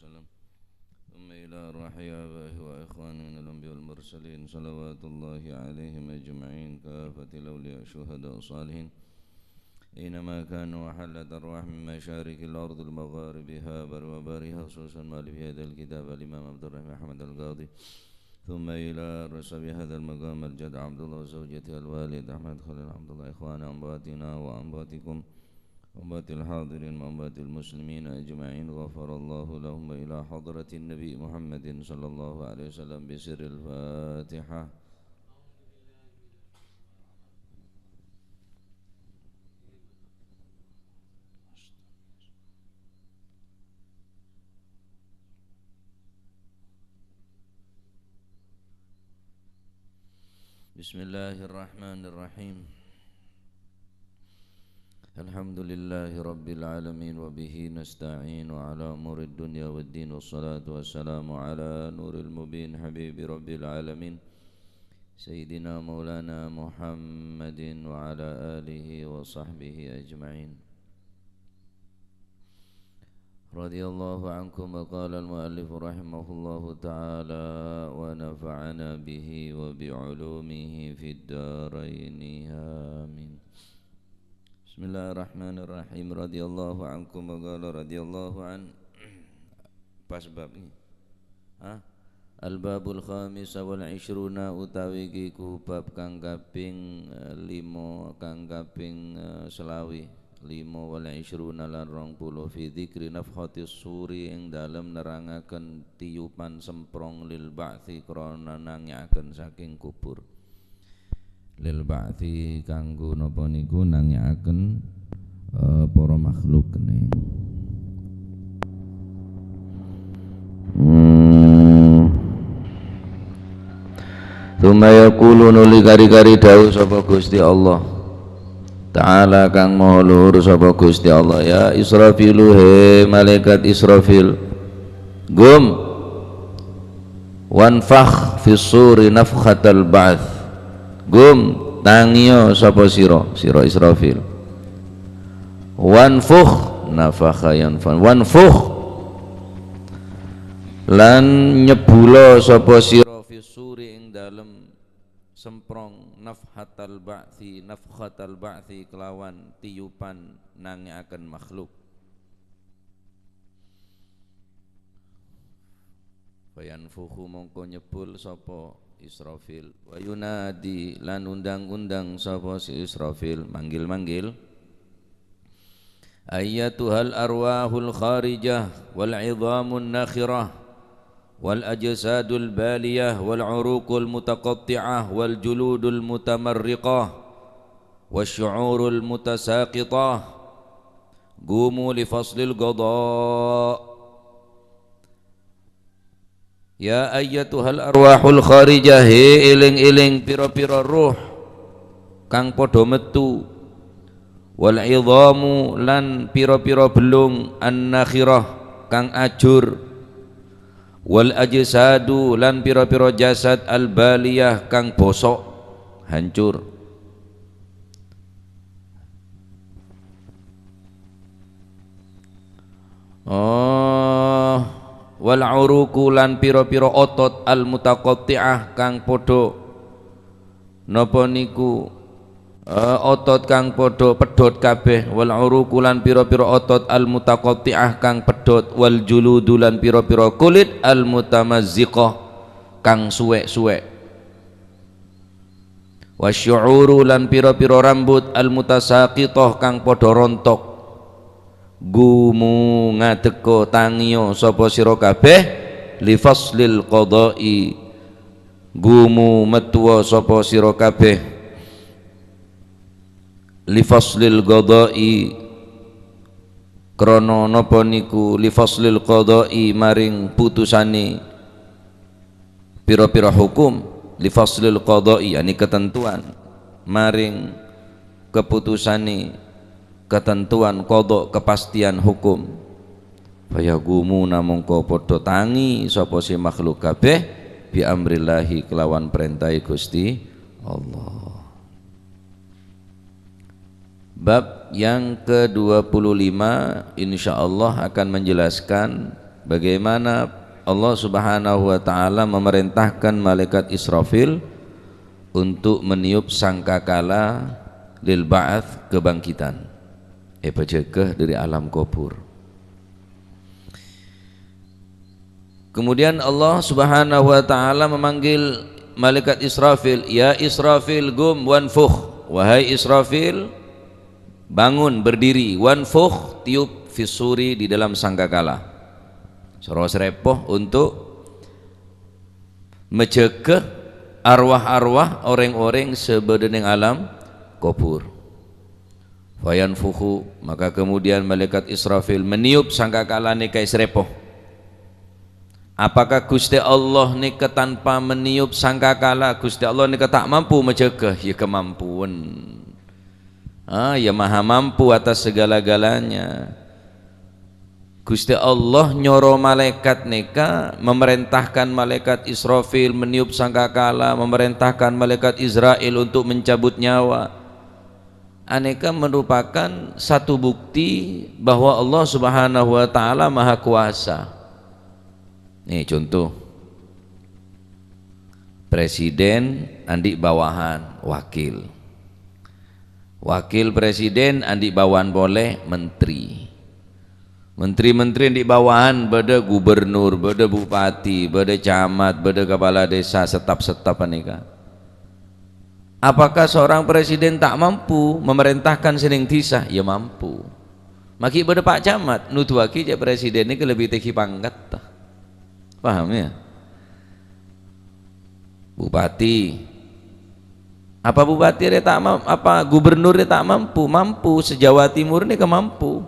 وسلم ثم إلى أرواح آبائه وإخوانه من الأنبياء والمرسلين صلوات الله عليهم أجمعين كافة الأولياء الشهداء الصالحين أينما كانوا وحلت أرواح من مشارق الأرض المغاربها وبرها خصوصا مؤلف هذا الكتاب الإمام عبد الرحمن أحمد القاضي ثم إلى رسب هذا المقام الجد عبد الله وزوجته الوالد أحمد خليل عبد الله إخوان أنباتنا وأنباتكم أنبات الحاضرين وأنبات المسلمين أجمعين غفر الله لهم إلى حضرة النبي محمد صلى الله عليه وسلم بسر الفاتحة. بسم الله الرحمن الرحيم. الحمد لله رب العالمين وبه نستعين على أمور الدنيا والدين والصلاة والسلام على نور المبين حبيب رب العالمين سيدنا مولانا محمد وعلى آله وصحبه أجمعين رضي الله عنكم. وقال المؤلف رحمه الله تعالى ونفعنا به وبعلومه في الدارين آمين. Bismillahirrahmanirrahim. Radhiyallahu ankum wa qala radhiyallahu an. Pas bab ini. Al-babul khamis wal 20 utawi iku bab kang kaping 5 kang kaping selawi 5 wal 20 lan 20 fi dzikri nafhatis suri ing dalem nerangaken tiupan semprong lil ba'thi krana nangyaken saking kubur. Lil ba'thi kanggo napa niku nangyaken para makhluk kene. Tsumma yaqulu nuli kari-kari dawuh sapa Gusti Allah Ta'ala kang maha luhur sapa Gusti Allah, ya Israfilu he malaikat Israfil, gum wanfakh fis suri nafkhatal ba'ts. Gum tangio sapa sira Israfil, wanfukh nafakha yanfan wanfukh lan nyebula sapa sira fisuri ing dalem semprong nafhatal ba'thi kelawan tiupan nangiaken makhluk. Fayanfukhu mongko nyebul sapa Israfil wa yunadi lan undang-undang sapa si Israfil, manggil-manggil, ayyatuhal arwahul kharijah wal 'idhamun nakhirah wal ajsadul baliyah wal 'uruqul mutaqatti'ah wal juludul mutamarriqah wasyu'urul mutasaqitah gumu li faslil qada. Ya ayyatuhal arwahul kharijah, he iling-iling pira-pira ruh kang padha metu, wal idhamu lan pira-pira belung an-nakhirah kang ajur, wal ajsadu lan pira-pira jasad al-baliyah kang bosok hancur. Wal uruku lan pira-pira otot al mutaqatti'ah kang padha napa niku otot kang padha pedhot kabeh. Wal uruku lan pira-pira otot al mutaqatti'ah kang pedhot, wal juludu lan pira-pira kulit al mutamazziqah kang suwek-suwek, wasyu'uru lan pira-pira rambut al mutasaqitah kang padha rontok. Gumu ngadeka tangio sapa sira kabeh li faslil qada'i, gumu metuwa sapa sira kabeh li faslil qada'i krana napa niku, li faslil qada'i maring putusane pira-pira hukum, li faslil qada'i yani ketentuan maring keputusane ketentuan qada kepastian hukum. Fayagumuna mongko padha tangi sapa si makhluk kabeh bi amrillahi kelawan perintah Gusti Allah. Bab yang ke-25 insyaallah akan menjelaskan bagaimana Allah Subhanahu wa taala memerintahkan malaikat Israfil untuk meniup sangkakala lil ba'ats, kebangkitan, penjaga dari alam kubur. Kemudian Allah Subhanahu wa taala memanggil malaikat Israfil, ya Israfil gum wanfukh, wahai Israfil bangun berdiri, wanfukh tiup fisuri di dalam sangkakala. Saros repoh untuk mencegah arwah-arwah orang-orang sebedeneng alam kubur. Fayanfukhu, maka kemudian malaikat Israfil meniup sangkakala nika isrepoh. Apakah Gusti Allah nika tanpa meniup sangkakala, Gusti Allah nika tak mampu mencegah? Ya kemampuan. Ya maha mampu atas segala-galanya. Gusti Allah nyoro malaikat nika, memerintahkan malaikat Israfil meniup sangkakala, memerintahkan malaikat Israel untuk mencabut nyawa. Aneka merupakan satu bukti bahwa Allah Subhanahu wa taala maha kuasa. Nih contoh, presiden andi bawahan wakil, wakil presiden andi bawahan boleh menteri, menteri-menteri andi bawahan beda gubernur, beda bupati, beda camat, beda kepala desa, setap-setap aneka. Apakah seorang presiden tak mampu memerintahkan seneng tisah? Ya mampu. Maki beda pak camat nutuaki je presiden ini lebih tinggi pangkat tah. Paham ya? Bupati, apa bupati dia tak mampu, apa gubernur dia tak mampu? Mampu, se-Jawa Timur ini kemampu.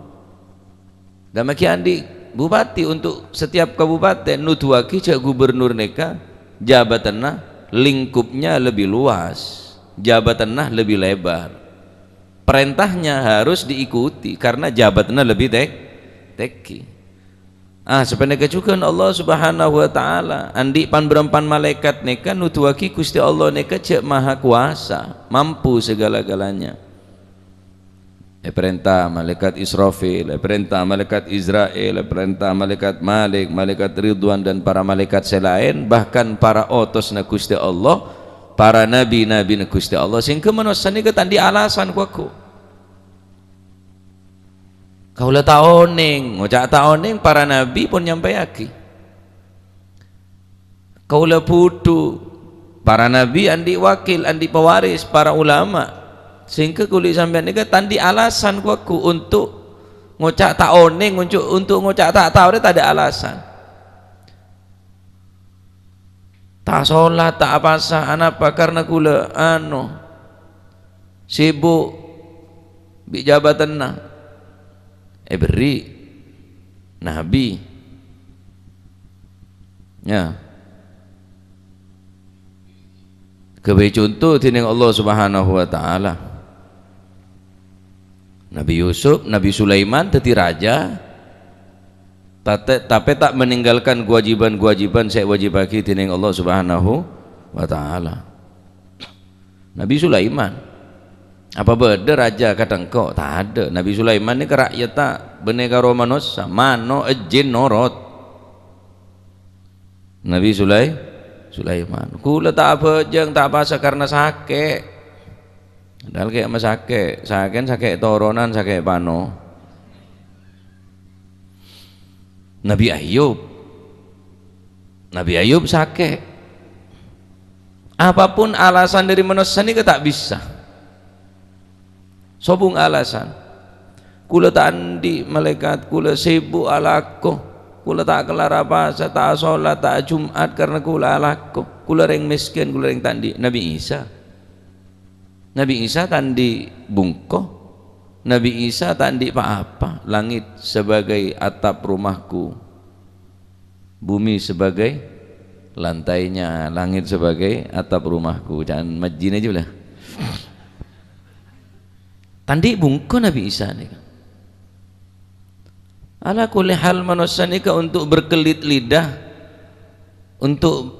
Dan maki andi bupati untuk setiap kabupaten nutuaki cak gubernur neka jabatannya lingkupnya lebih luas, jabatannya lebih lebar, perintahnya harus diikuti karena jabatannya lebih teki. Sebenarnya juga Allah Subhanahu wa taala andi pan berempan malaikat neka nutuaki Gusti Allah neka cek maha kuasa, mampu segala-galanya. Perintah malaikat Israfil, perintah malaikat Israel, perintah malaikat Malik, malaikat Ridwan dan para malaikat selain, bahkan para otos na Gusti Allah, para nabi-nabi na Gusti Allah, sehingga manusia ni ketandi alasan kuaku. Kaulah taoning, ngocak taoning para nabi pun nyampai aki. Kaulah putu, para nabi andi wakil, andi pewaris, para ulama. Sehingga kulit sampean ini tandi alasan kuaku untuk ngocak taoning, untuk ngocak tak tahu tak ada alasan. Tak sholat, tak apa sah, apa karena kula sibuk bi jabatan nah. Beri nabi ya kewe contoh tining Allah Subhanahu wa taala. Nabi Yusuf, Nabi Sulaiman teti raja tapi tak meninggalkan kewajiban-kewajiban saya wajib bagi tining Allah Subhanahu wa taala. Nabi Sulaiman apa beda raja kadang kok tak ada. Nabi Sulaiman ini kerakyat tak beneka romanos mano ejin norot. Nabi Sulaiman kula tak apa jeng tak apa karena sakit. Padahal kayak mas sakit toronan sakit pano. Nabi Ayub sakit. Apapun alasan dari manusia ini tak bisa. Sobung alasan kula tak andi malaikat, kula sibuk alako, kula tak kelar apa, tak sholat, tak Jumat karena kula alako, kula reng miskin, kula reng tandi. Nabi Isa tandi bungko, Nabi Isa tandi apa, langit sebagai atap rumahku, bumi sebagai lantainya, langit sebagai atap rumahku. Jangan majin aja lah. Tandi bungko Nabi Isa ni. Ala kulli hal manusia ni untuk berkelit lidah, untuk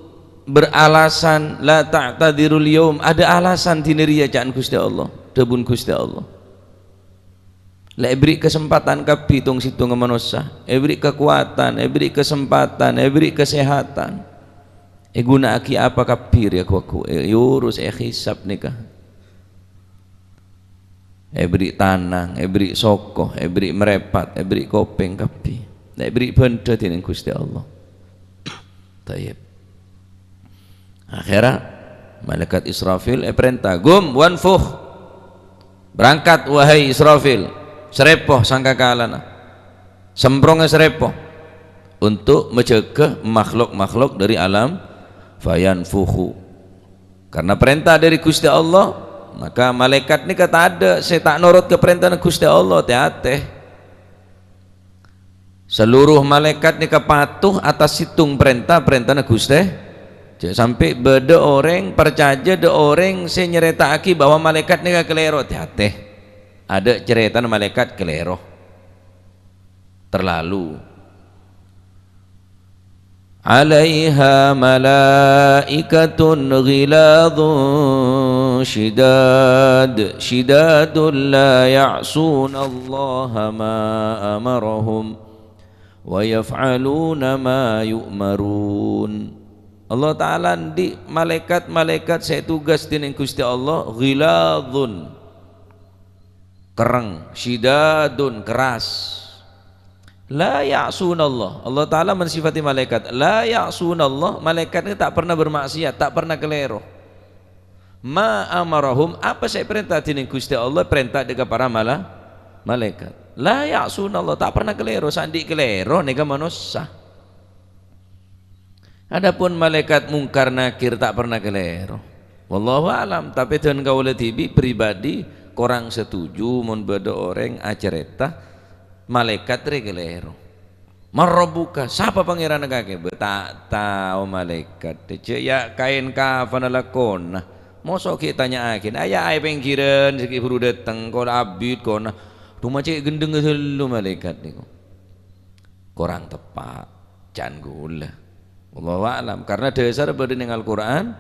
beralasan la ta'tadirul yaum, ada alasan tiniriya caan Gusti Allah, debun Gusti Allah. Lek beri kesempatan kapi tung situ manusia, beri kekuatan, beri kesempatan, beri kesehatan. Guna aki apa kapir ya aku urus hisab nikah. Beri tanang, beri sokoh, beri merepat, beri kopeng kapi. Beri benda dengan Gusti Allah. Tayyib. Akhirat malaikat Israfil perintah, gum wanfuh. Berangkat wahai Israfil. Serepoh sangkakalana. Semprongnya serepoh untuk mencegah makhluk-makhluk dari alam fayanfuhu. Karena perintah dari Gusti Allah, maka malaikat ini kata ada saya tak nurut ke perintah Gusti Allah teh. Seluruh malaikat ini kepatuh atas situng perintah Gusti. Sampai beda orang percaya de orang saya nyerita aki bahwa malaikat ini kelero teh. Ada cerita malaikat kelero terlalu. Alaiha malaikatun ghiladun shidadun la ya'suna Allah ma amarahum wa yaf'aluna ma yu'marun. Allah Ta'ala di malaikat saya tugas dengan Gusti Allah ghiladun kereng, syidadun keras, la ya'sunallah. Allah Ta'ala mensifati malaikat la ya'sunallah, malaikat ini tak pernah bermaksiat, tak pernah kelero. Ma amarahum, apa saya perintah dengan Gusti Allah, perintah dengan para malaikat. La ya'sunallah, tak pernah kelero, sandi kelero nega manusia. Adapun malaikat mungkar nakir tak pernah kelero. Wallahu alam. Tapi dengan kaula tibi pribadi korang setuju mun beda orang acerita malaikat regelero marrobuka siapa pangeran kake tak tahu malaikat dece ya kain kafan lakona mosok kita tanya akin aya ai pengkiran siki huru dateng kol abid kona rumah cek gendeng helu malaikat niku korang tepak can gula wallahu alam. Karena dasar beda ning Al-Qur'an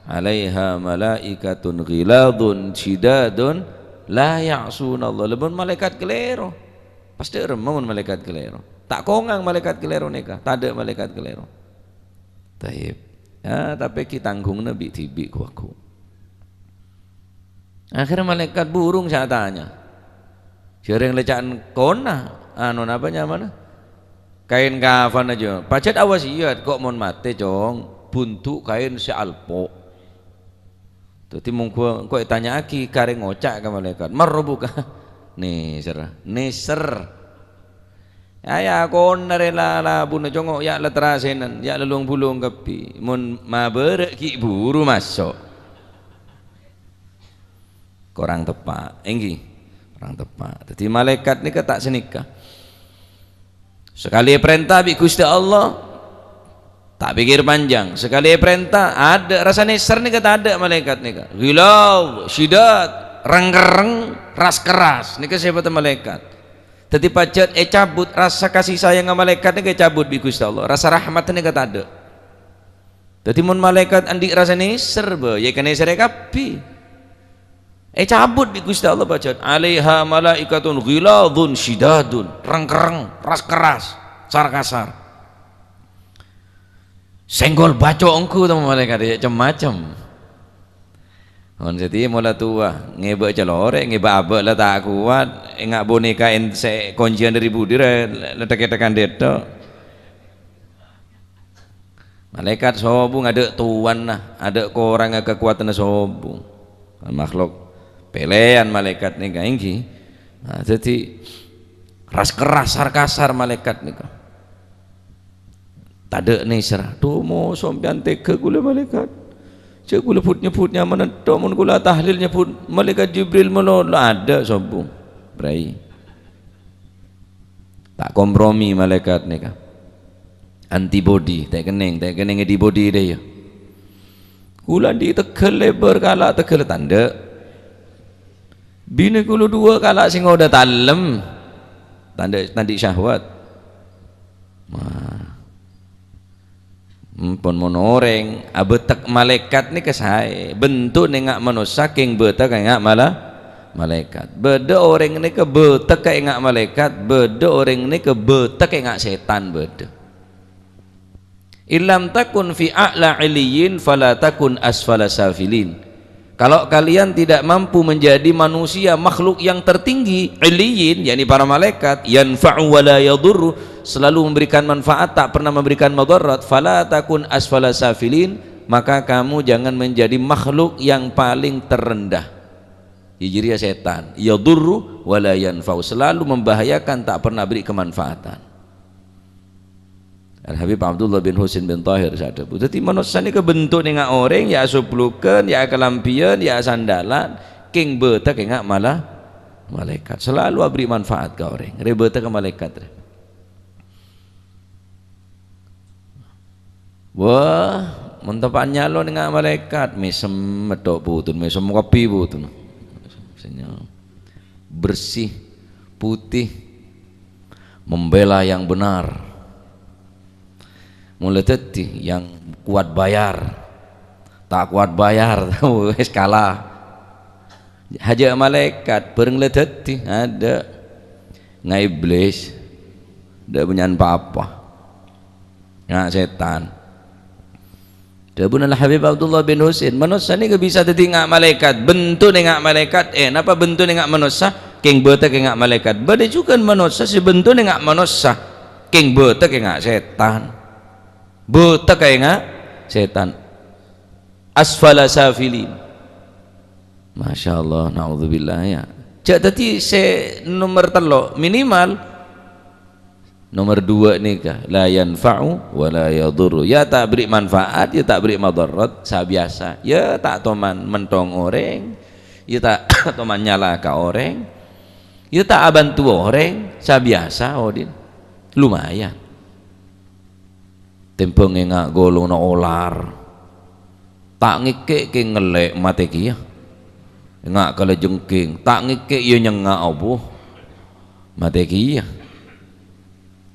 alaiha malaikatun ghiladun shidadun la ya'sunallah. Lebon malaikat kelero pasti remun malaikat kelero, tak kongang malaikat kelero nikah, tak ada malaikat kelero. Taib ya, tapi kita tanggung nabi tibi aku. Akhirnya malaikat burung saya tanya sering lecaan kona anu apa mana kain kafan aja pacet awas iya kok mon mate cong buntu kain sealpo. Jadi mungkin kau tanya aki kare ngocak ke malaikat marrobuka neser ya kon narela la buna jongok ya la terasenan ya lelung bulung kapi mun maber ki buru masuk korang tepak enggi orang tepak. Jadi malaikat ni tak senikah sekali perintah bi Gusti Allah tak pikir panjang, sekali perintah ada rasa neser nih kata ada malaikat nih gilau syidat reng-reng ras keras nih siapa malaikat. Jadi pacet cabut rasa kasih sayang malaikat nih cabut bi Gusti Allah, rasa rahmat nih kata ada. Jadi mun malaikat andi rasa neser be ya kan neser kapi cabut bi Gusti Allah pacet alaiha malaikatun ghiladun syidadun reng-reng ras keras sar kasar senggol baco engku sama malaikat ya macam. On jadi mula tua ngeba celore ngeba abek lah tak kuat ngak boneka se kuncian dari budi letak-letakan deto. Malaikat sobung ada tuan nah, ada korang kekuatan sobung. Makhluk pelean malaikat nih kaingki. Nah, jadi ras keras sar kasar malaikat nih. Tade neser tuh mau sompian teke gula malaikat cek gula put nyebutnya mana mun gula tahlil nyebut malaikat Jibril menolak ada sombong berai tak kompromi malaikat nih kan antibody tak kening antibody deh ya gula di tekel lebar kalak tekel tanda bini gula dua kalak sing udah talem tanda tadi syahwat pun monoreng abetek malaikat ni kesai bentuk nengak manusia king betek nengak malaikat. Beda orang ini ke betek kayak ngak malaikat, beda orang ini ke betek kayak ngak setan beda. Illam takun fi a'la iliyin fala takun asfala safilin. Kalau kalian tidak mampu menjadi manusia makhluk yang tertinggi iliyin, yakni para malaikat, yanfa'u wa la yadurru, selalu memberikan manfaat tak pernah memberikan madarat, fala takun asfala safilin, maka kamu jangan menjadi makhluk yang paling terendah. Hijriah setan, yadurru wa la yanfa'u, selalu membahayakan tak pernah beri kemanfaatan. Al-Habib Abdullah bin Husin bin Tahir sadar. Jadi manusia ini kebentuk dengan orang ya suplukan, ya kelampian, ya sandalan, king beta kengak malah malaikat. Selalu beri manfaat ke orang. Rebeta ke malaikat. Wah, mentepannya lo dengan malaikat, mesem medok putun, mesem kopi putun. Bersih, putih, membela yang benar. Mulai teti yang kuat bayar, tak kuat bayar, wes kalah. Haja malaikat bareng leteti ada nggak iblis, tidak punya apa-apa, nggak setan. Dabun Al-Habib Abdullah bin Husin, manusia ni bisa teti nggak malaikat, bentuk nggak malaikat, napa bentuk nggak manusia, king beta nggak malaikat, bade juga manusia si bentuk nggak manusia, king beta nggak setan. Buta kayak nggak setan, asfala safilin. Masya Allah, naudzubillah ya. Cak tadi se nomor telo minimal nomor 2 nih kah, la yanfa'u wa la yadurru, ya tak beri manfaat, ya tak beri madarat, sabiasa, ya tak toman mentong orang, ya tak toman nyala ke orang, ya tak bantu orang, sabiasa odin, lumayan. Tempeng ngak golong na olar tak ngike ke ngelek mate kia ngak kala jengking tak ngike iya nyengak obuh mate kia,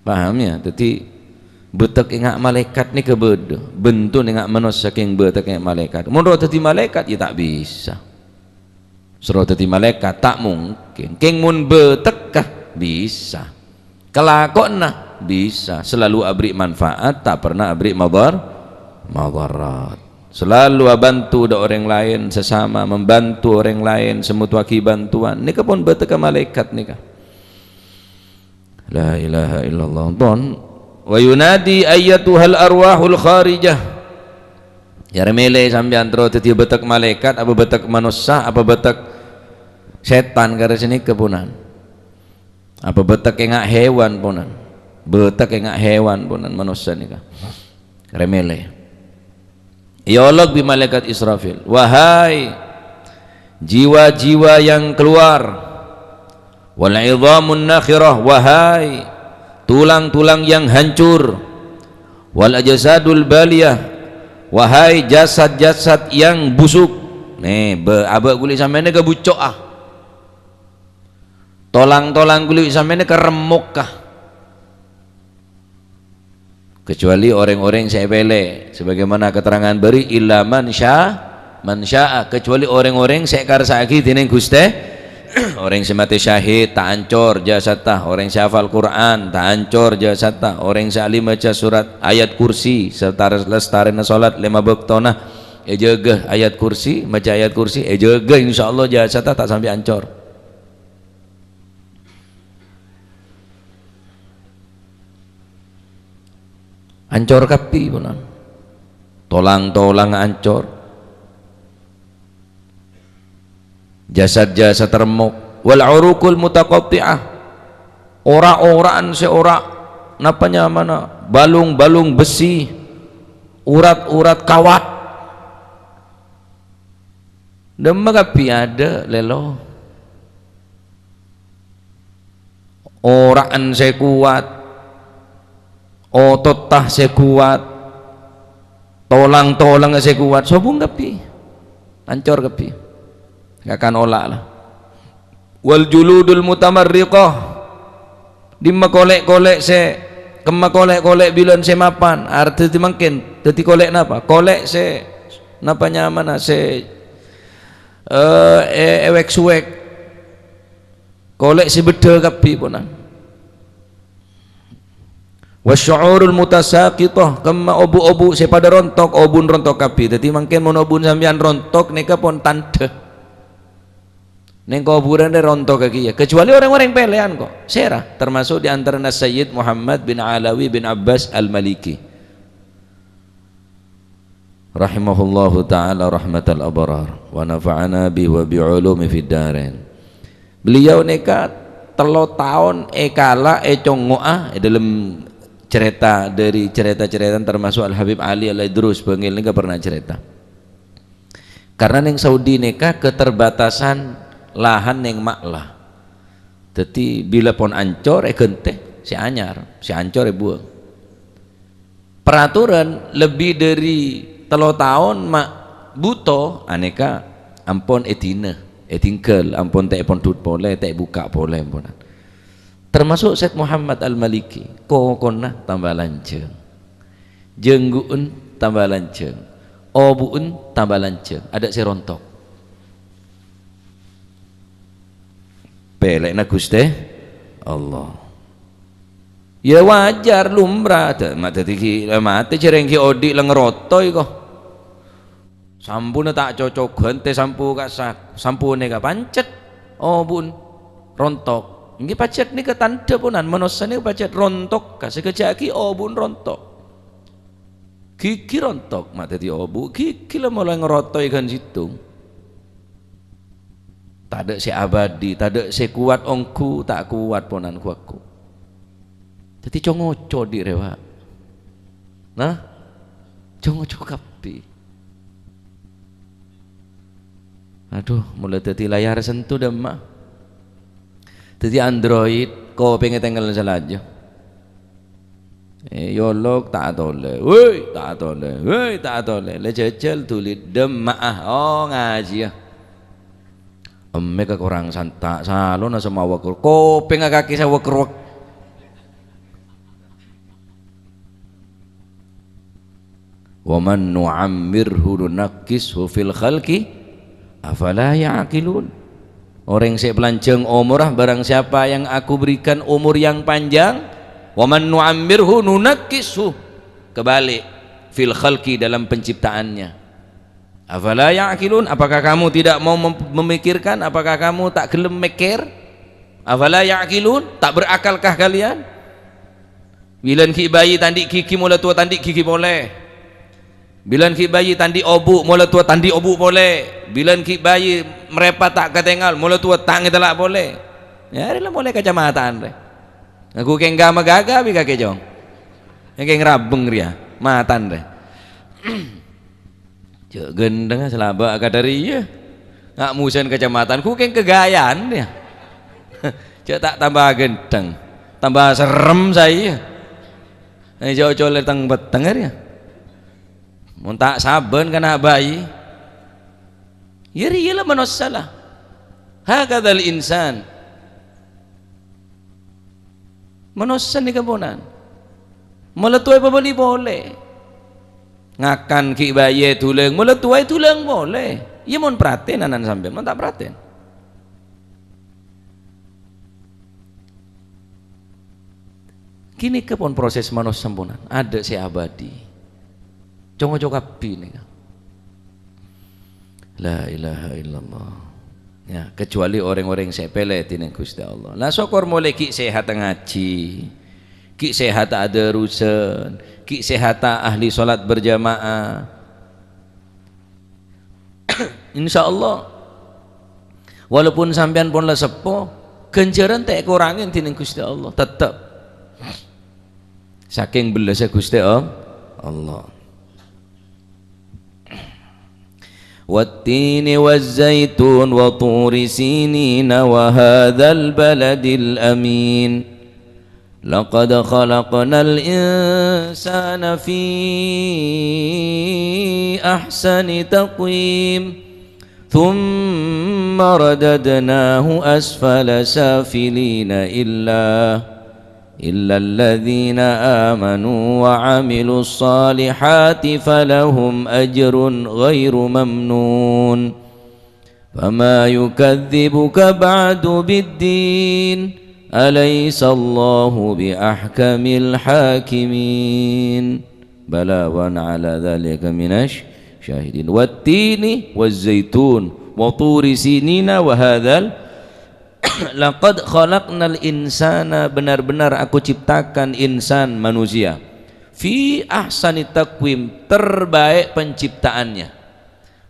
paham ya? Jadi betek ngak malaikat ni kebeda bentuk ngak manusia king betek ngak malaikat. Menurut tadi malaikat ya tak bisa, suruh tadi malaikat tak mungkin. King mun betek kah bisa, kelakon nah bisa, selalu abri manfaat, tak pernah abri madarat. Selalu bantu orang lain sesama, membantu orang lain semutwaki bantuan. Nika pun beteka malaikat nika. La ilaha illallah. Don wa yunadi ayyatuhal arwahul kharijah. Ya remele sampean terus teti betek malaikat apa betek manusia apa betek setan kare sini kepunan. Apa betek engak hewan punan. Betek engak hewan punan manusia nika remele. Ya Allah bi malaikat Israfil, wahai jiwa-jiwa yang keluar, wal idhamun nakhirah, wahai tulang-tulang yang hancur, wal ajsadul baliyah, wahai jasad-jasad yang busuk. Nih abak kulit sampeyan ke bucok ah, tolang-tolang kulit sampeyan ke remuk kah, kecuali orang-orang sepele sebagaimana keterangan beri illa man syaa, kecuali orang-orang sek karsaki dening Gusti. Orang semati syahid tak ancor jasatah, orang syafal Quran tak ancor jasatah, orang salim baca surat ayat kursi serta lestarina salat 5 waktona jaga ayat kursi, baca ayat kursi jaga insyaallah jasatah tak sampai ancor. Ancor kapi punan, tolang-tolang ancor, jasad-jasad remuk, wal urukul mutaqatti'ah, ora-oraan seora napanya mana, balung-balung besi, urat-urat kawat, demam kapi ada lelo, oraan saya kuat, otot tah saya kuat, tolang-tolang saya kuat, sobung kapi, ancor kapi, gak akan olah lah. Wal juludul mutamarriqah, dimma kolek-kolek se, kemma kolek-kolek bilan se mapan, arti mungkin, teti kolek napa, kolek se, napanya mana se, ewek suwek, kolek si bedel kabeh ponan. Wasyu'urul mutasaqithah kama obu-obu sepada rontok, obun rontok kabeh. Dadi mangke mun obun sampean rontok nika pun tandeh. Ning kuburan rontok kaki ya. Kecuali orang-orang pelean kok. Serah termasuk di antara Sayyid Muhammad bin Alawi bin Abbas Al-Maliki. Rahimahullahu taala rahmatal abrar wa nafa'ana bi wa bi ulumi fid darain. Beliau nika 3 tahun kala congoa dalam cerita dari cerita-cerita termasuk Al Habib Ali Al Idrus bengil nika pernah cerita. Karena ning Saudi nika keterbatasan lahan ning maklah. Dadi bila pon ancor genteh si anyar, si ancor buang. Peraturan lebih dari 3 tahun mak buto aneka ampun etingkel ampun tak pon tut pole tak buka pole ampunan. Termasuk Syekh Muhammad Al-Maliki kokona tambah lanceng, jengguun tambah lanceng, obuun tambah lanceng, ada si rontok pelek na Gusti Allah. Ya wajar lumrah mate cerengki odi lengerotoi kok sampune tak cocok gante sampu kasak sampune ka pancet obun rontok. Ini pacet ni ketanda punan manusia ni pacet rontok kasih kejaki obun rontok gigi rontok mata di obu gigi lah mulai ngerotoi kan situ tak ada si abadi tak ada si kuat ongku tak kuat punan kuatku jadi congoco di rewa nah congoco kapi aduh mulai tadi layar sentuh dah mah. Jadi Android kau pengen tinggal saja. Yolok tak tole, woi tak tole, woi tak tole. Le jejel tulis demaah, oh ngaji ya. Mereka kurang santak, salon sama wakur. Kau pengen kaki saya wakur. Waman nu'ammirhu nunakkishu fil khalqi afala ya'qilun. Orang yang pelanjang umurah barang siapa yang aku berikan umur yang panjang waman nu'ammirhu nunakkishu kebalik fil khalqi dalam penciptaannya afala ya'qilun apakah kamu tidak mau memikirkan apakah kamu tak gelem mikir afala ya'qilun tak berakalkah kalian bilan ki bayi tandik gigi mula tua tandik gigi boleh bilan ki bayi tandi obu mula tua tandi obu boleh bilan ki bayi merepat tak ketengal mula tua tang telak boleh ya adalah mulai kacamataan re aku kengga magaga bi kake jong keng rabeng ria matan re cek gendeng selaba kadari ya ngak musen kacamatan ku keng kegayaan ya cek tak tambah gendeng tambah serem saya jauh-jauh letang beteng ya mun tak saben kana bayi ya riyalah manusia hakadzal insan manusia ni kabunan meletuai pembeli boleh ngakan ki bayi tuleng meletuai tuleng boleh ya mun praten anan sampai mun tak praten kini kepon proses manusia sampunan ada si abadi congo-congo kapi nih la ilaha illallah ya kecuali orang-orang yang sepele tineng Gusti Allah lah syukur mulai ki sehat ngaji ki sehat ada rusen ki sehat ahli salat berjamaah insyaallah walaupun sampean pun lah sepo kenceran tak kurangin tineng Gusti Allah tetap saking belasnya Gusti Allah والتين والزيتون وطور سينين وهذا البلد الأمين لقد خلقنا الإنسان في أحسن تقويم ثم رددناه أسفل سافلين إلا الذين آمنوا وعملوا الصالحات فلهم أجر غير ممنون فما يكذبك بعد بالدين أليس الله بأحكم الحاكمين بلى وأنا على ذلك من الشاهدين والتين والزيتون وطور سينين وهذا laqad khalaqnal insana, benar-benar aku ciptakan insan, manusia, fi ahsani taqwim, terbaik penciptaannya,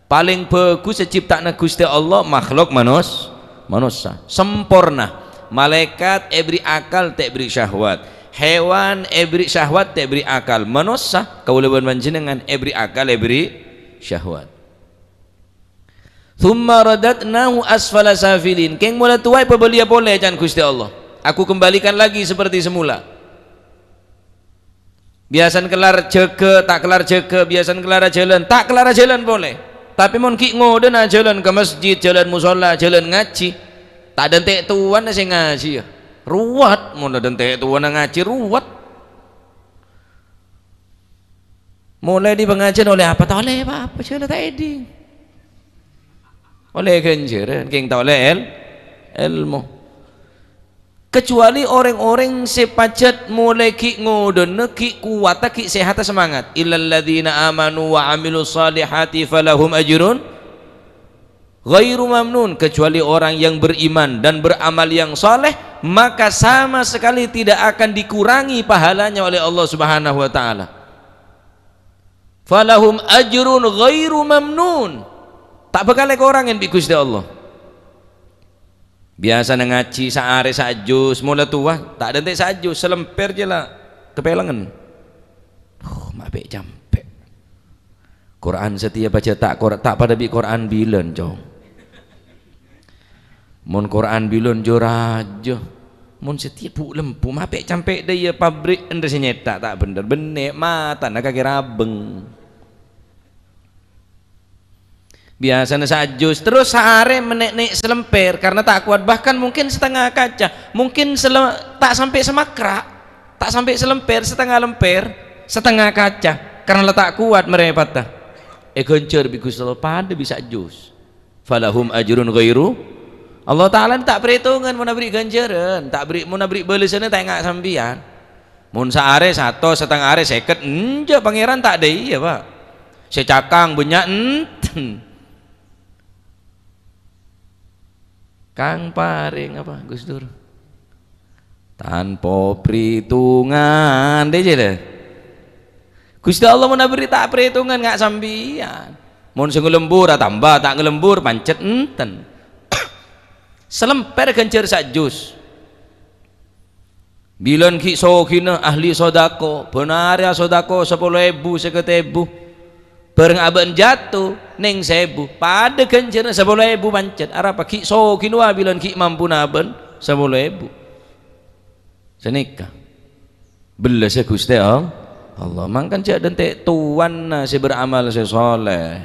paling bagus ciptaan Gusti Allah makhluk manusia sempurna. Malaikat beri akal tak beri syahwat, hewan beri syahwat tak beri akal, manusia kaulawan panjenengan beri akal beri syahwat. Thumma radatnahu asfala safilin, keng mula tuai pebelia boleh can Gusti Allah, aku kembalikan lagi seperti semula. Biasan kelar jeke tak kelar jeke, biasan kelar jalan tak kelar jalan boleh, tapi mon ki ngoden jalan ke masjid, jalan musola, jalan ngaji, tak dentek tuan sing ngaji ya ruwat, mon dentek tuan ngaji ruwat. Mulai di pengajian oleh apa tak oleh apa jalan tak eding oleh ganjaran, keng tak oleh ilmu, kecuali orang-orang sepacet mulai ki ngoden ki kuat ki sehat semangat. Illal ladzina amanu wa amilus salihati falahum ajrun ghairu mamnun, kecuali orang yang beriman dan beramal yang saleh maka sama sekali tidak akan dikurangi pahalanya oleh Allah Subhanahu wa taala. Falahum ajrun ghairu mamnun, tak bakal ke orang yang Gusti Allah. Biasa ngaji saare sajus mula tua tak ada sajus selemper je lah kepelangan. Mabek jampe Quran setiap baca tak pada bi Quran bilen jong. Mon Quran bilen jorajo mon setiap bu lempu mabek jampe dia pabrik ende senyeta tak bener mata nak kira abeng. Biasanya sajus terus sehari menek-nek selemper karena tak kuat, bahkan mungkin setengah kaca, mungkin tak sampai semakrak, tak sampai selemper, setengah lemper, setengah kaca karena tak kuat mereka gencer bikus pada bisa jus. Falahum ajrun ghairu, Allah Ta'ala tak perhitungan mau beri ganjaran, tak beri mau beri balasan tak ngak sambian. Mun sehari satu setengah hari seket enja pangeran tak ada ya pak, secakang banyak enten. Kang paring apa Gus Dur tanpa perhitungan deh je Gusti Allah mau beri tak perhitungan nggak sambian. Mau lembur tambah tak ngelembur pancet enten selemper gencer sajus bilan ki sokina ahli sodako benar ya sodako 10.000 50.000 bareng aben jatuh neng 1.000 pada kencerna 10.000 pancet arapa ki sokin wa bilan ki mampu naben 10.000 senika belas Gusti Allah mangkan cak dentek tuan si beramal si soleh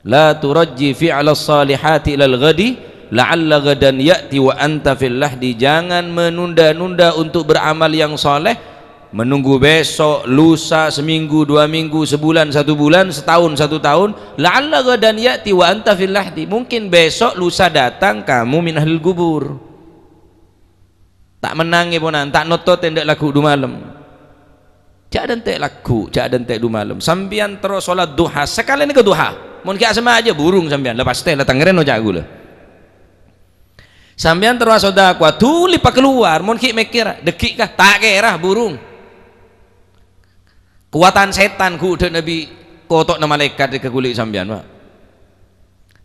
la turajji fi'la salihati ilal ghadi la'alla gadan ya'ti wa anta fil lahdi, jangan menunda-nunda untuk beramal yang soleh menunggu besok, lusa, seminggu, 2 minggu, sebulan, 1 bulan, setahun, 1 tahun. La'alla gadan ya'ti wa anta fil lahdi, mungkin besok lusa datang kamu min ahlil kubur. Tak menangi ponan, tak notot tendak laku du malam. Cak dentek laku, cak dentek du malam. Sambian terus salat duha, sekalian ke duha. Mun ki asma aja burung sambian, lepas teh datang reno cak gula. Sambian terus sedekah, tuli pak keluar, mun ki mikir dekik kah, tak kira burung. Kuatan setan ku udah nabi kotok na malaikat di kekulik sambian pak.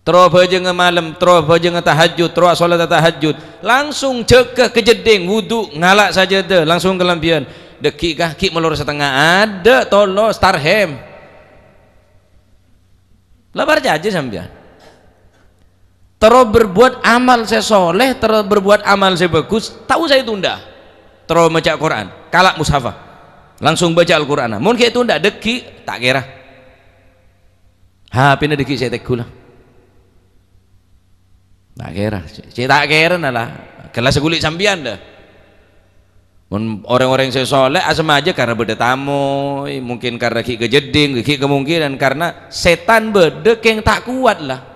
Terus baca malam, terus baca tahajud, terus solat tahajud, langsung cekeh kejeding wudu ngalak saja deh, langsung ke lampian. Dekik kah ki melur setengah ada tolos tarhem. Lebar aja sambian. Terus berbuat amal saya soleh, terus berbuat amal saya bagus, tahu saya tunda. Terus baca Quran, kalak mushafah, langsung baca Al-Quran. Mun kayak tunda deki tak kira. Ha pindah deki saya tekula. Tak kira, saya tak kira nalah. Kelas gulik sambian dah. Mun orang-orang saya soleh asam aja karena beda tamu, mungkin karena ki kejeding, ki kemungkinan karena setan bedek yang tak kuat lah.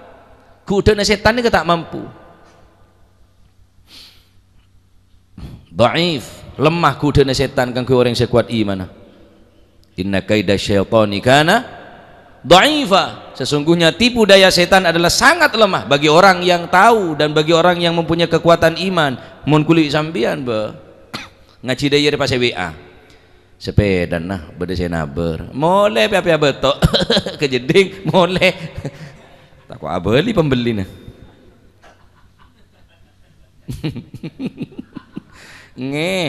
Godaan setan ni tak mampu. Dhaif, lemah godaan setan kanggo orang sekuat iman. Inna kaida syaitani kana dhaifa. Sesungguhnya tipu daya setan adalah sangat lemah bagi orang yang tahu dan bagi orang yang mempunyai kekuatan iman. Mun kulit sambian be ngaji daya di pasai WA sepeda nah beda senaber moleh piapa betok kejeding moleh tak kok abeli pembeli nah nge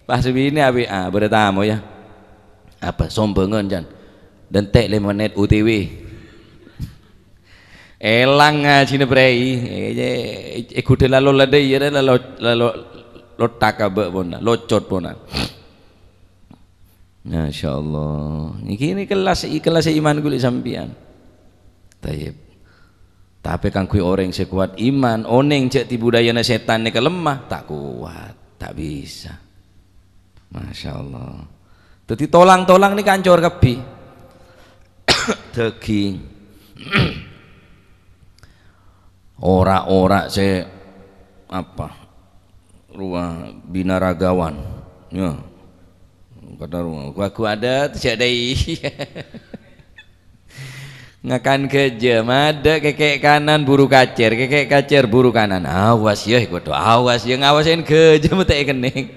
pas ini WA beda tamu ya apa sombongan jan dan tek 5 menit UTW elang ngaji nebrei ikut lalu ladai ya lalu lotak abek pona locot pona. Masya Allah ini kelas iman kulit sampian taib tapi kan kui orang sekuat iman oneng cek tipu daya setan ni kelemah tak kuat tak bisa. Masya Allah jadi tolang ni kancor kebi daging ora-ora saya apa ruang binaragawan ya kata ruang aku ada tidak ada ngakan kejam ada kekek kanan buru kacer kekek kacer buru kanan awas ya ikut awas ya ngawasin kejam tak kening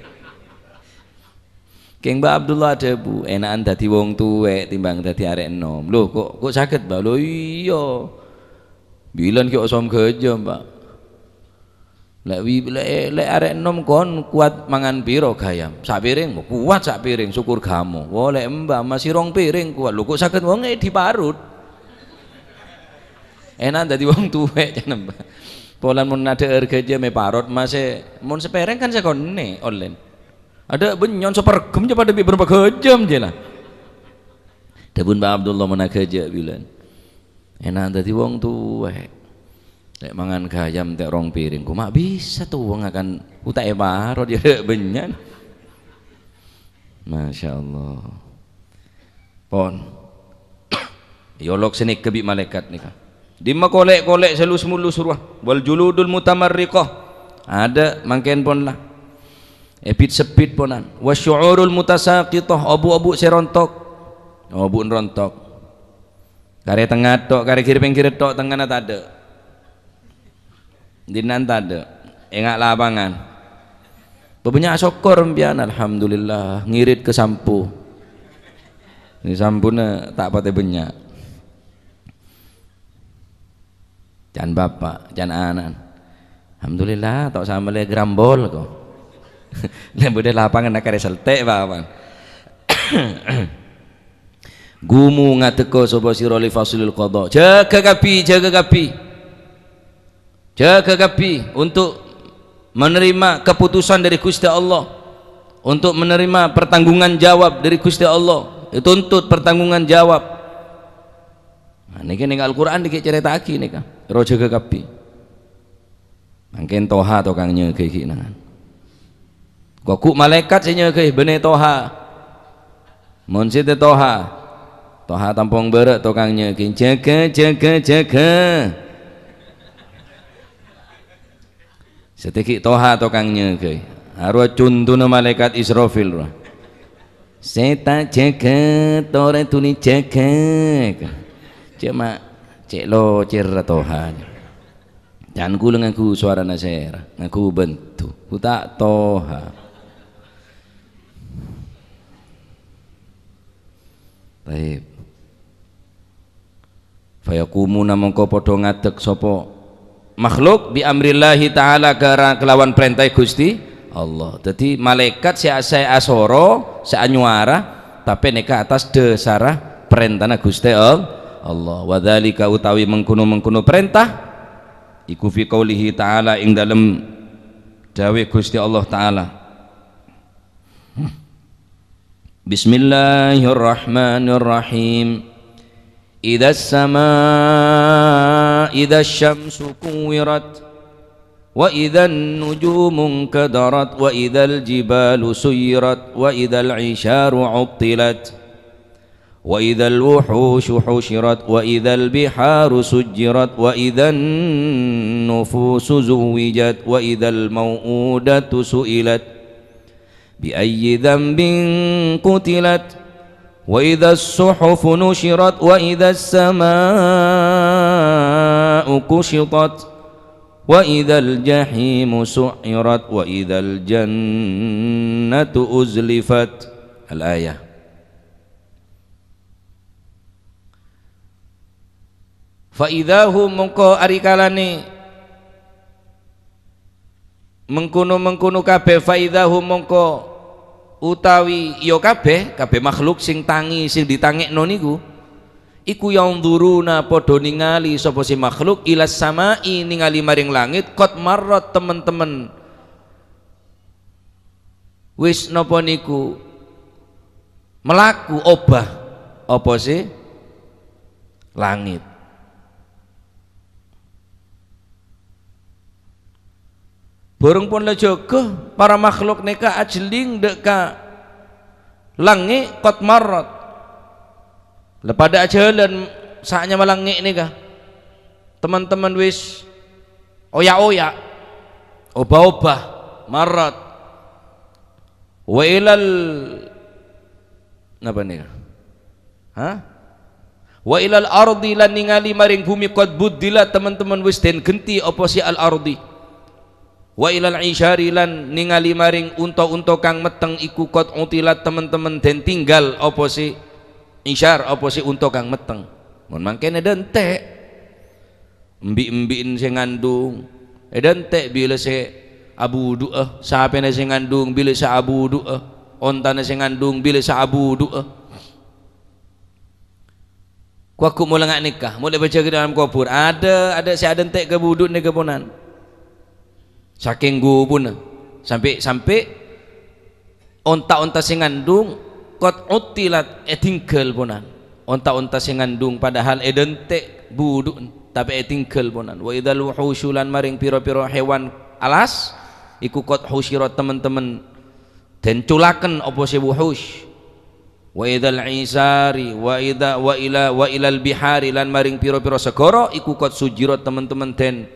Keng Mbak Abdullah ada bu enakan dadi wong tuwek timbang dadi arek enom loh kok sakit Mbak lo iya bilang ki osom kejam Pak lek arek enom kon kuat mangan piro gayam sak piring kuat sak piring syukur kamu woleh Mbak masih 2 piring kuat lho kok sakit wong diparut enak dadi wong tuwek jan Mbak polan mun ada harga me parut masih mun sepereng kan sekone online ada benyon sepergem pada berapa jam je lah dapun Mbak Abdullah mana kerja bilang enak dadi wong tuwek lek mangan gayam tek 2 piring ku mak bisa tuh wong akan utak parut ya benyan. Masya Allah pon yolok sini kebi malaikat nih kan dimma kolek-kolek selus-mulus ruah wal juludul mutamarriqah ada mangken pon lah epit sepit ponan wasyu'urul mutasaqitah abu-abu serontok abu rontok kare tengah tok kare kiri pinggir tok tengah tak ada dinan tak ada engak lapangan banyak syukur mbian alhamdulillah ngirit ke sampu ini sampuna tak pate banyak jan bapak jan anan alhamdulillah tak sama le grambol kok nek bude lapangan nak kare seltek bapak gumu ngateko sapa sira li fasilul qada jaga kapi untuk menerima keputusan dari Gusti Allah untuk menerima pertanggungan jawab dari Gusti Allah tuntut pertanggungan jawab nah niki ning Al-Qur'an iki ceritake nika ro jaga kapi mangken toha to kang nyege iki nangan kok malaikat sing nyege bene toha mun site toha tampung berek to kang nyege jaga seteki toha to kang nyege arwah cuntuna malaikat Israfil seta jaga tore tuni jaga cuma cek lo cerra toha jangan kula ngaku suara nasera ngaku bentu ku tak toha baik fayakumuna mongko padha ngadeg sapa makhluk bi amrillahi ta'ala kelawan perintah Gusti Allah jadi malaikat si asoro si anyuara tapi neka atas dasarah perintahna Gusti Allah wadzalika utawi mengkuno perintah iku fi qaulihi ta'ala ing dalem dawe Gusti Allah ta'ala Bismillahirrahmanirrahim idza samaa idza syamsu kuwirat wa idza nujumu kadarat wa idzal jibalu suyirat wa idzal isharu uttilat wa idzal wuhushu husyirat wa idzal biharu sujjirat wa idzan nufusu zuwijat wa idzal mau'udatu su'ilat bi ayyi dzambin qutilat wa idzas suhufu nushirat wa idzas samaa'u kushitat wa idzal jahimu su'irat wa idzal jannatu uzlifat. Al-ayah. Fa idzahu mongko arikalane mengkono-mengkono kabeh, fa idzahu mongko utawi ya kabeh makhluk sing tangi sing ditangekno niku iku yaunduruna padha ningali sapa si makhluk ilas samai ningali maring langit qad marrat temen-temen wis napa niku melaku obah apa sih langit. Borong pun lejogo para makhluk neka ajling deka langit qad marrat lepada ajalan saatnya melangit nih kah teman-teman wis oya-oya obah-obah marat wa ilal napa nih kah wa ilal ardi lan ningali maring bumi qad buddilat teman-teman wis den genti apa si al ardi wa ilal isyari lan ningali maring unta-unta kang meteng iku qad utilat teman-teman den tinggal apa si isyar apa sih unta kang meteng mun mangkene dentek embi-embiin sing ngandung dentek bila se abu du'ah sapene sing ngandung bila sa abu du'ah ontane sing ngandung bila sa abu du'ah kuaku mulai ngak nikah mulai baca ke dalam kubur ada si dentek ke buduk ni keponan saking gubun sampai onta-onta sing ngandung qad utilat tinggal ponan onta-onta sing ngandung padahal edentek buduk tapi tinggal ponan wa idzal wuhushulan maring pira-pira hewan alas iku qad husyirat teman-teman den culaken apa si wuhush wa idzal isari wa ilal bihari lan maring pira-pira segara iku qad sujirat teman-teman den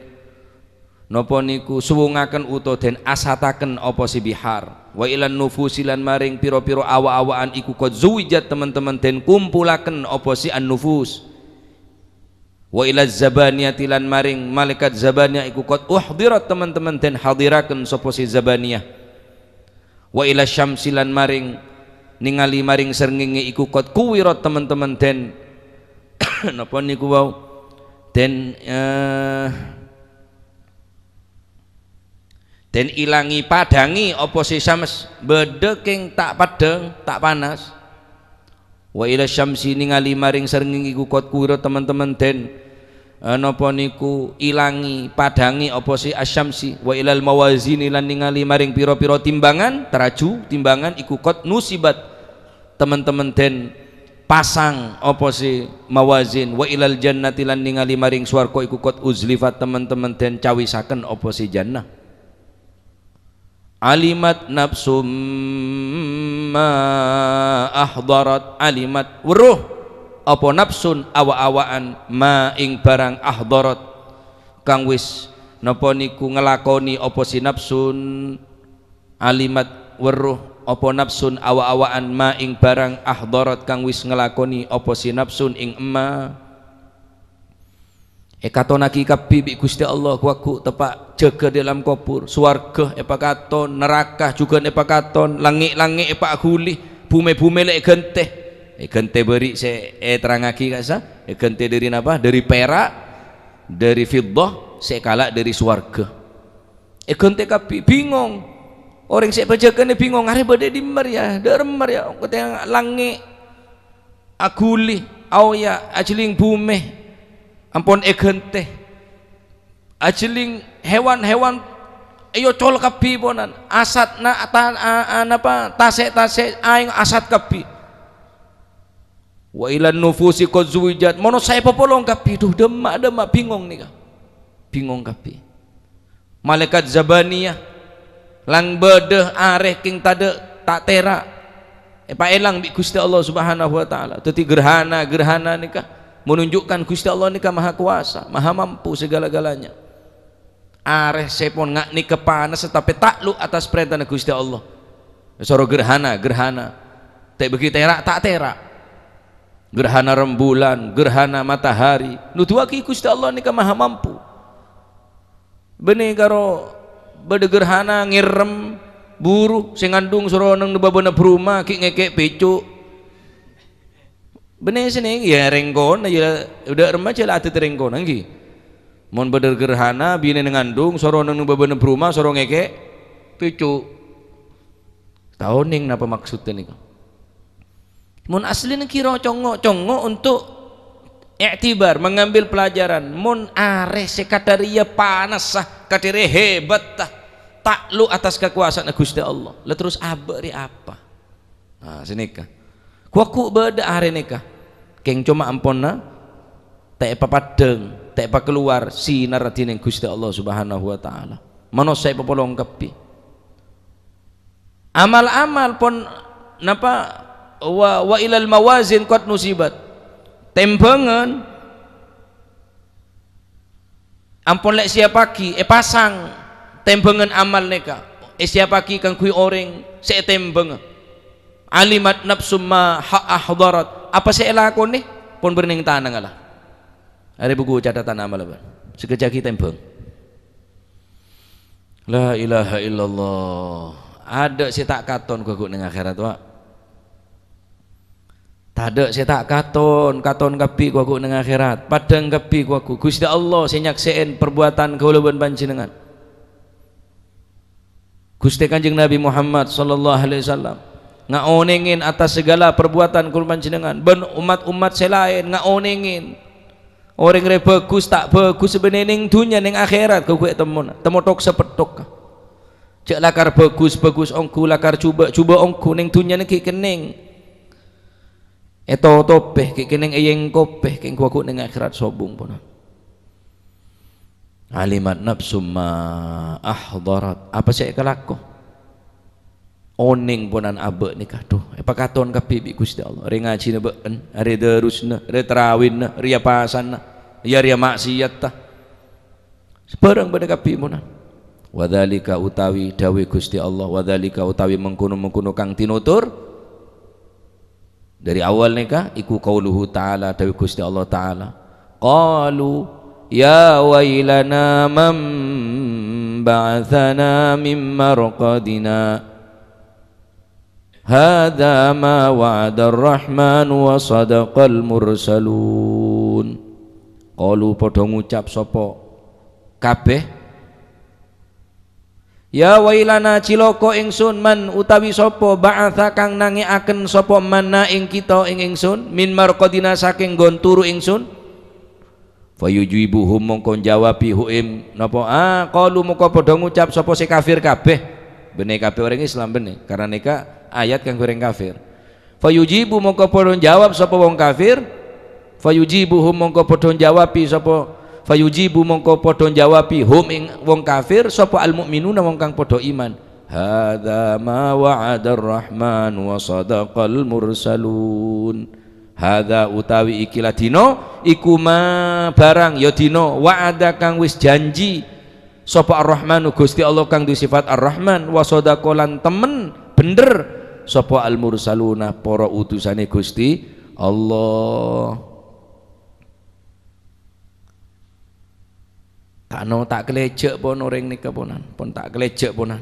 napa niku suwungaken utawa den asataken apa si bihar wa ilan nufusilan maring piro-piro awa-awaan iku qad zuwijat teman-teman den kumpulaken apa si an-nufus wa ilaz zabaniyati lan maring malaikat zabaniyah iku qad uhdirat teman-teman den hadiraken sapa si zabaniyah wa ila syamsilan maring ningali maring srengenge iku qad kuwirat teman-teman den napa niku wau den dan ilangi padangi apa si syams bedeking tak padeng tak panas wa ila syamsi ningali maring srengenge iku qad kuwira teman-teman den napa niku ilangi padangi apa si asyamsi wa ilal mawazini lan ningali maring pira-pira timbangan teraju timbangan iku qad nusibat teman-teman den pasang apa si mawazin wa ilal jannati lan ningali maring swarga iku qad uzlifat teman-teman den cawisaken apa si jannah. Alimat nafsum ma ahdarat alimat weruh apa nafsun awa-awaan ma ing barang ahdarat kang wis napa niku ngelakoni apa si nafsun alimat weruh apa nafsun awa-awaan ma ing barang ahdarat kang wis ngelakoni apa si nafsun ing emma katonaki kabeh Gusti Allah kuaku tepak jaga dalam kubur swarga katon neraka juga katon langit-langit gulih bumi-bumi lek genteh genteh beri se terangaki kasa genteh dari napa dari perak dari fiddah sekala dari swarga genteh kabeh bingung orang sek bajakan bingung are bade di ya dermer ya keteng langit agulih au ya ajling bumi ampun egente ajeling hewan-hewan ayo col kabi ponan asat na apa tasek aing asat kabi wa ilan nufusi qad zuwijat mono saya popolong kabi duh demak bingung nih bingung kabi malaikat zabaniyah lang bedeh areh king tade tak tera paelang bi Gusti Allah Subhanahu wa taala. Teti gerhana nikah menunjukkan Gusti Allah nikah maha kuasa, maha mampu segala-galanya. Areh sepon ngak nikah panas tetapi takluk atas perintah Gusti Allah. Soro gerhana tak begitu terak tak terak, gerhana rembulan, gerhana matahari nutuaki Gusti Allah nikah maha mampu. Benih karo bade gerhana ngirem buru sing ngandung soro nang babana bruma ki ngekek pecuk. Benih sini ya rengkon ya udah remaja lah ati rengkon anggi. Mon bade gerhana bine ngandung soro nang babana bruma soro ngekek pecuk. Tahuning napa maksudnya nih? Mun asli kira congo untuk iktibar, mengambil pelajaran. Mun are sekadaria panas sah kadire hebat tah takluk atas kekuasaan Gusti Allah. Lah terus abari apa? Nah sinikah kuaku beda are nikah keng cuma amponna tak papadeng tak pa keluar sinar tining Gusti Allah Subhanahu wa taala. Manusia popolong kepi amal-amal pon napa wa ilal mawazin qad nusibat tembengan ampun lek siapa ki pasang tembengan amal neka siapa ki kang kui orang se tembeng alimat nafsum ma ahdarat apa se lakon ni pun berning tanang lah ada buku catatan amal apa sekejap kita tembeng la ilaha illallah. Ada saya tak katon kau neng akhirat wak. Tak ada saya tak katon kapi kau neng akhirat. Padang kapi kau Gusti Allah saya nyakseen perbuatan kauluban panjenengan. Gusti Kanjeng Nabi Muhammad sallallahu alaihi wasallam ngaonengin atas segala perbuatan kauluban panjenengan. Ben umat-umat selain ngaonengin. Orang re bagus tak bagus sebenarnya ning dunia ning akhirat kau temotok sepetok. Cek lakar bagus ongku lakar coba ongku ning dunya niki kening eto topeh ki kening eyeng kopeh keng kuaku ning akhirat sobung pun alimat nafsum ma ahdarat apa sih kelako oning punan abe nikah tuh apa katon kapi bi Gusti Allah re ngaji na been re derusna re tarawin na ria pasan na ya ria maksiat ta sebarang pada kapi punan wadzalika utawi dawe Gusti Allah wadzalika utawi mengkono-mengkono kang tinutur dari awal nikah iku qauluhu ta'ala dawe Gusti Allah ta'ala qalu ya wailana man ba'athana min marqadina hadza ma wa'ada ar-rahman wa sadaqal mursalun qalu padha ngucap sapa kabeh ya wailana ciloko ingsun man utawi sopo ba'atha kang nangiaken sopo manna ing kita ing ingsun min marqadina saking nggon turu ingsun fayujibuhum mongko jawabi huim napa qalu mongko padha ngucap sopo si kafir kabeh bene kabeh orang Islam bene karena neka ayat kang goreng kafir fayujibu mongko padha jawab sopo wong kafir fayujibuhum mongko padha jawabi sopo fayujibu mongko padha jawabi hum ing wong kafir sapa al mukminuna wong kang padha iman hadza ma wa'ada ar-rahman wa sadaqal mursalun hadza utawi ikilah dina iku ma barang ya dina wa'ada kang wis janji sapa ar-rahmanu Gusti Allah kang duwe sifat ar-rahman wa sadaqalan temen bener sapa al mursaluna para utusane Gusti Allah. Kano tak kelecek pun orang nikah pun tak kelecek punan.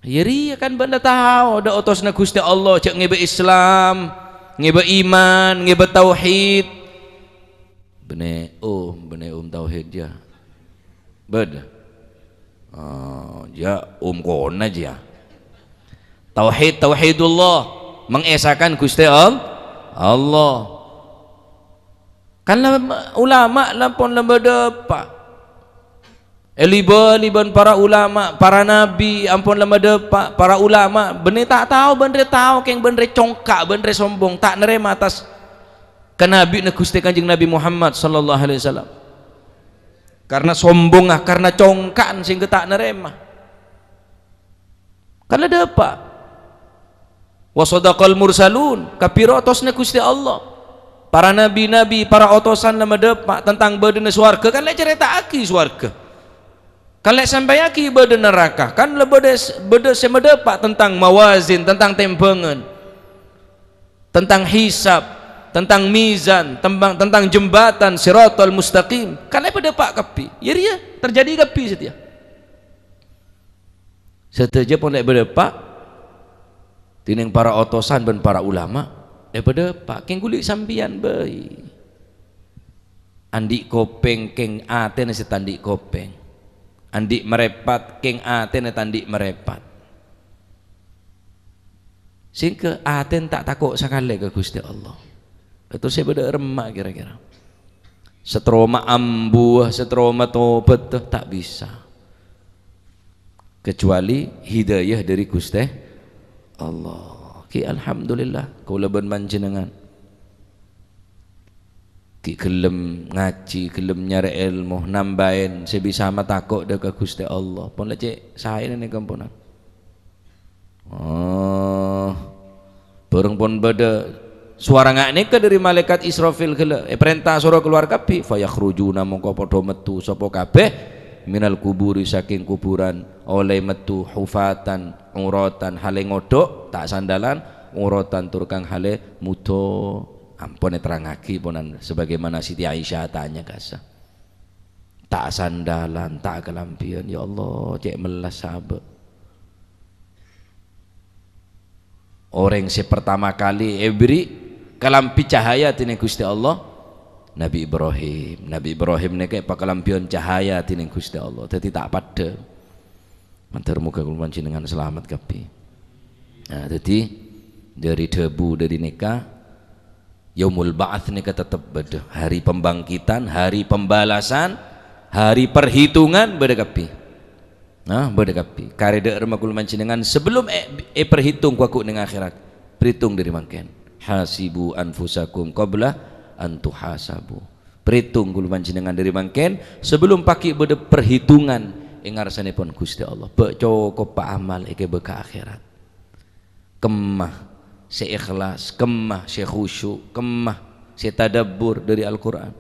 Yeri kan benda tahu ada otosna Gusti Allah cek ngebe Islam, ngebe iman, ngebe tauhid. Bene tauhid ya. Beda. Ya kon aja. Tauhidullah mengesahkan Gusti Allah. Kan ulama lampon lembada pak. Liban para ulama, para nabi, ampun lemada para ulama, bener tak tahu, bener tahu, keng bener congkak, bener sombong, tak nerima atas kenabi Gusti Kanjeng Nabi Muhammad sallallahu alaihi wasallam. Karena sombong karena congkaan sehingga tak nerima. Karena ada apa? wa sadaqal mursalun kapiro otosna Gusti Allah para nabi-nabi para otosan lama depak tentang bedena swarga kan lek cerita aki swarga kan lek sampai aki bede neraka kan le bede semedepak tentang mawazin tentang timbangan tentang hisab tentang mizan tentang jembatan siratal mustaqim kan lek bedepak kapi ya ria terjadi kapi setia pun lek bedepak tining para otosan dan para ulama daripada pak keng kulit sampian bayi andik kopeng keng aten setandik kopeng andik merepat keng aten tandik merepat sehingga aten tak takut sekali ke Gusti Allah itu saya beda remak kira-kira setroma ambuh setroma tobat tak bisa kecuali hidayah dari Gusti Allah. Ki alhamdulillah kau leban manjenengan ki gelem ngaji gelem nyari ilmu nambahin sebisa mah takut dek Gusti Allah pun lecek saya ini kampunan bareng pun beda suara ngak dari malaikat Israfil gela perintah suruh keluar kapi fayakhrujuna mongko padha metu sapa kabeh minal kuburi saking kuburan oleh metu hufatan uratan hale ngodok tak sandalan uratan turkang hale muto ampun terangaki ponan sebagaimana Siti Aisyah tanya kasa tak sandalan tak kelampian ya Allah cek melas sahabat orang si pertama kali beri kelampi cahaya tini Gusti Allah Nabi Ibrahim ni kayak pakalampion cahaya tining Gusti Allah jadi tak pada mantar muka kulman dengan selamat kapi nah jadi dari debu dari nikah yaumul ba'ats nikah tetap beda hari pembangkitan hari pembalasan hari perhitungan beda kapi nah beda kapi kareda rumah kulman dengan sebelum perhitung kuaku dengan akhirat perhitung dari mangken hasibu anfusakum qabla antuhasabu perhitung guluman jenengan dari mangken sebelum pakai beda perhitungan ingarsanipun Gusti Allah becoko pak amal ike beka akhirat kemah seikhlas kemah sekhusyuk kemah setadabbur dari Al-Quran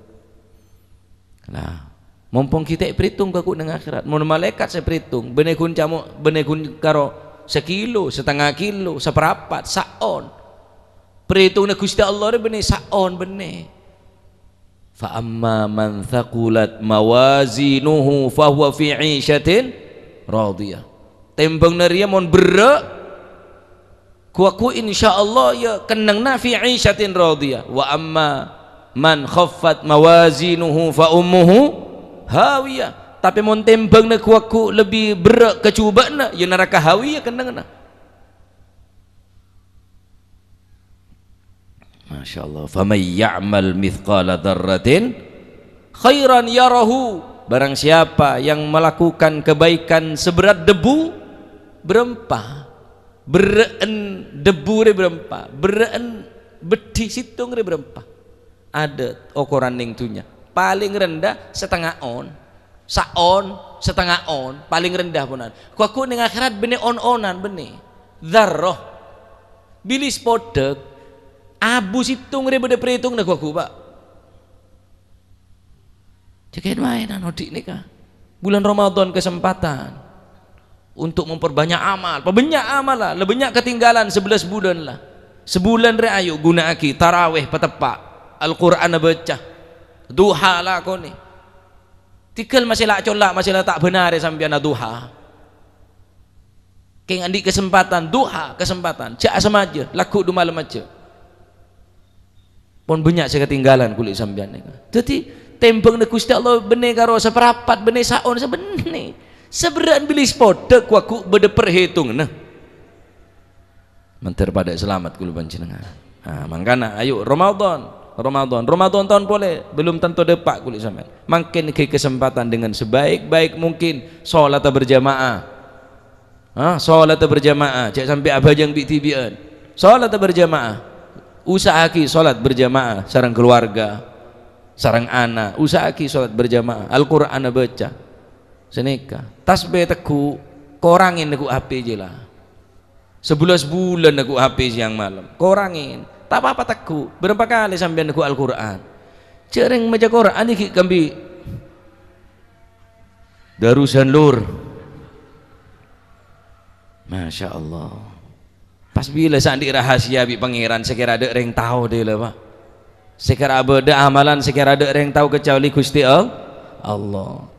nah mumpung kita perhitung kaku dengan akhirat mun malaikat saya perhitung benekun camuk benekun karo sekilo setengah kilo seperapat saon perhitung Gusti Allah benih saon benih fa amma man thaqulat mawazinuhu fahuwa fi 'ishatin radiyah tembang naria mon berak kuaku insyaallah ya kenangna fi 'ishatin radiyah wa amma man khaffat mawazinuhu fa ummuhu hawiyah tapi mon tembang na kuaku lebih berak kecubana ya neraka hawiyah kenangna Masya Allah faman ya'mal mithqala dzarratin khairan yarahu barang siapa yang melakukan kebaikan seberat debu berempah beren debu re berempah beren bedi situng re berempah ada ukuran ning tunya paling rendah setengah on saon setengah on paling rendah punan kuaku ning akhirat bene on-onan bene dzarrah bilis podek abu situng daripada perhitung nak aku pak jagain mainan odik ni kah bulan Ramadan kesempatan untuk memperbanyak amal perbanyak amal lah lebanyak ketinggalan 11 bulan lah sebulan re ayo guna aki tarawih petepak Al-Quran baca duha lah kau ni tikal masih lah colak masih lah tak benar sampai duha keng andi kesempatan duha kesempatan cak semaja laku du malam aja pun banyak saya ketinggalan kulit sambian ni. Jadi tempeng de Gusti Allah benih karo seperapat benih saon sebenih. Seberan bilis podek waku bede perhitung nah. Menter pada selamat kulo panjenengan. Ha mangkana ayo Ramadan tahun boleh belum tentu depak kulit sampean. Makin ke kesempatan dengan sebaik-baik mungkin salat berjamaah. Salat berjamaah cek sampai abajang bi tibian. Salat berjamaah. Usahaki salat berjamaah sareng keluarga sareng anak usahaki salat berjamaah Al-Quran baca seneka tasbih teku korangin aku HP je lah Sebulan aku HP siang malam. Korangin. Tak apa-apa takku. Berapa kali sampean aku Al-Qur'an. Cereng maca Qur'an iki kambi darusan lur. Masya Allah. Pas bila sandi rahasia bi pangeran sekira ada reng tahu dia lah Pak. Sekira ada amalan sekira ada reng tahu kecuali Gusti Allah.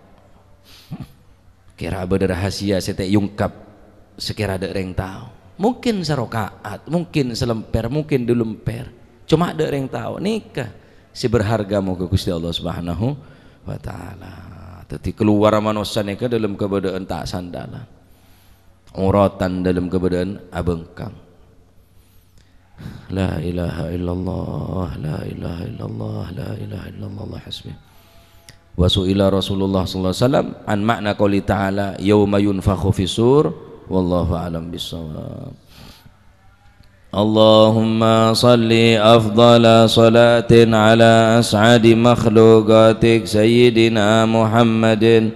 Kira ada rahasia saya yungkap sekira ada reng tahu. Mungkin serokaat, mungkin selemper, mungkin dulemper. Cuma ada reng tahu nikah. Si berharga mau ke Gusti Allah Subhanahu wa taala. Tetapi keluar manusia nikah dalam keadaan tak sandalan. Uratan dalam keadaan abengkang. La ilaha illallah, la ilaha illallah, la ilaha illallah hasbi. Wa su'ila Rasulullah sallallahu alaihi wasallam an makna qouli ta'ala yauma yunfakhu fisur wallahu a'lam bissawab. Allahumma salli afdala salatin ala as'adi makhluqatik sayyidina Muhammadin